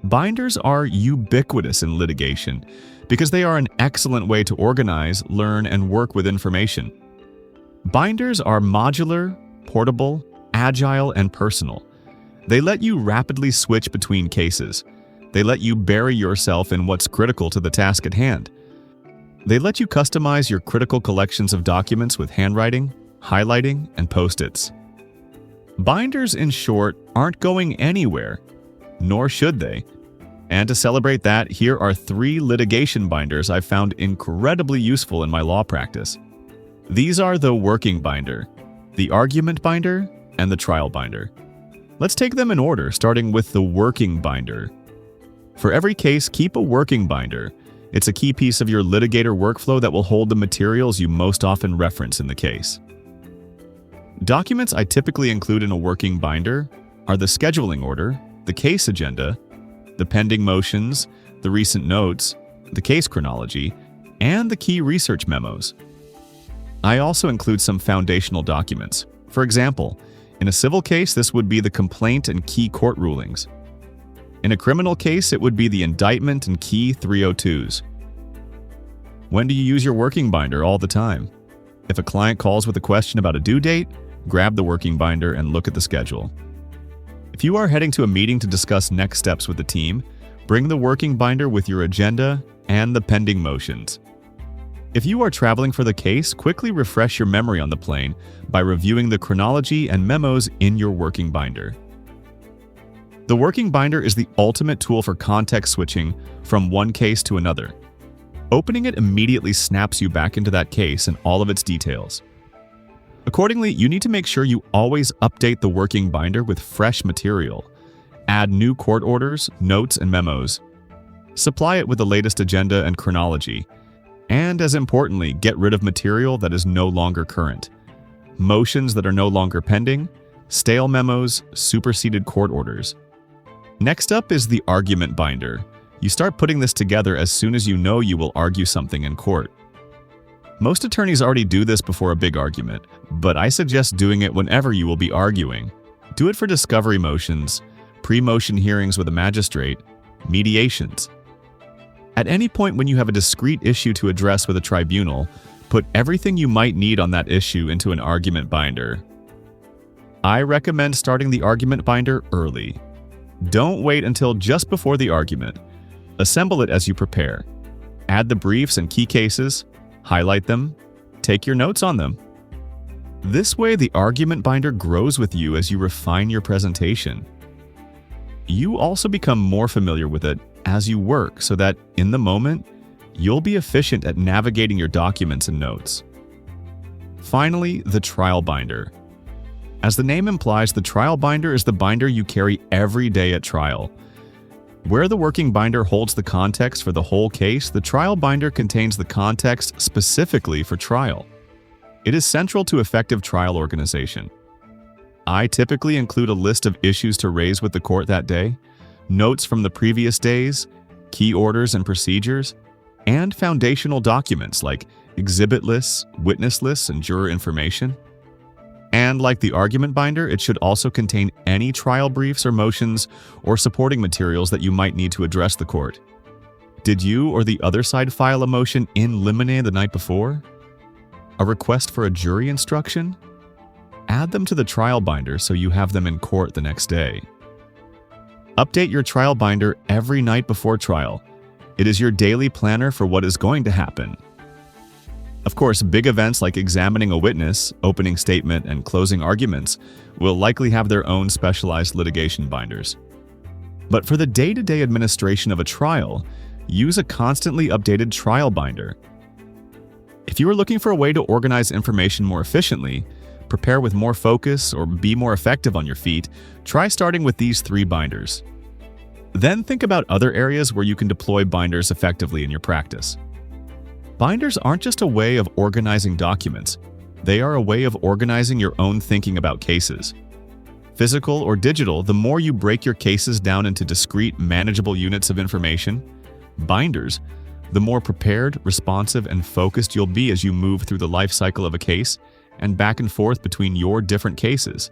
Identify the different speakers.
Speaker 1: Binders are ubiquitous in litigation because they are an excellent way to organize, learn, and work with information. Binders are modular, portable, agile, and personal. They let you rapidly switch between cases. They let you bury yourself in what's critical to the task at hand. They let you customize your critical collections of documents with handwriting, highlighting, and post-its. Binders, in short, aren't going anywhere, nor should they. And to celebrate that, here are 3 litigation binders I've found incredibly useful in my law practice. These are the working binder, the argument binder, and the trial binder. Let's take them in order, starting with the working binder. For every case, keep a working binder. It's a key piece of your litigator workflow that will hold the materials you most often reference in the case. Documents I typically include in a working binder are the scheduling order, the case agenda, the pending motions, the recent notes, the case chronology, and the key research memos. I also include some foundational documents. For example, in a civil case, this would be the complaint and key court rulings. In a criminal case, it would be the indictment and key 302s. When do you use your working binder? All the time. If a client calls with a question about a due date, grab the working binder and look at the schedule. If you are heading to a meeting to discuss next steps with the team, bring the working binder with your agenda and the pending motions. If you are traveling for the case, quickly refresh your memory on the plane by reviewing the chronology and memos in your working binder. The working binder is the ultimate tool for context switching from one case to another. Opening it immediately snaps you back into that case and all of its details. Accordingly, you need to make sure you always update the working binder with fresh material. Add new court orders, notes, and memos. Supply it with the latest agenda and chronology. And as importantly, get rid of material that is no longer current. Motions that are no longer pending, stale memos, superseded court orders. Next up is the argument binder. You start putting this together as soon as you know you will argue something in court. Most attorneys already do this before a big argument, but I suggest doing it whenever you will be arguing. Do it for discovery motions, pre-motion hearings with a magistrate, mediations. At any point when you have a discrete issue to address with a tribunal, put everything you might need on that issue into an argument binder. I recommend starting the argument binder early. Don't wait until just before the argument. Assemble it as you prepare. Add the briefs and key cases, highlight them, take your notes on them. This way, the argument binder grows with you as you refine your presentation. You also become more familiar with it as you work so that, in the moment, you'll be efficient at navigating your documents and notes. Finally, the trial binder. As the name implies, the trial binder is the binder you carry every day at trial. Where the working binder holds the context for the whole case, the trial binder contains the context specifically for trial. It is central to effective trial organization. I typically include a list of issues to raise with the court that day, notes from the previous days, key orders and procedures, and foundational documents like exhibit lists, witness lists, and juror information. And like the argument binder, it should also contain any trial briefs or motions or supporting materials that you might need to address the court. Did you or the other side file a motion in limine the night before? A request for a jury instruction? Add them to the trial binder so you have them in court the next day. Update your trial binder every night before trial. It is your daily planner for what is going to happen. Of course, big events like examining a witness, opening statement, and closing arguments will likely have their own specialized litigation binders. But for the day-to-day administration of a trial, use a constantly updated trial binder. If you are looking for a way to organize information more efficiently, prepare with more focus, or be more effective on your feet, try starting with these 3 binders. Then think about other areas where you can deploy binders effectively in your practice. Binders aren't just a way of organizing documents. They are a way of organizing your own thinking about cases. Physical or digital, the more you break your cases down into discrete, manageable units of information, binders, the more prepared, responsive, and focused you'll be as you move through the life cycle of a case and back and forth between your different cases.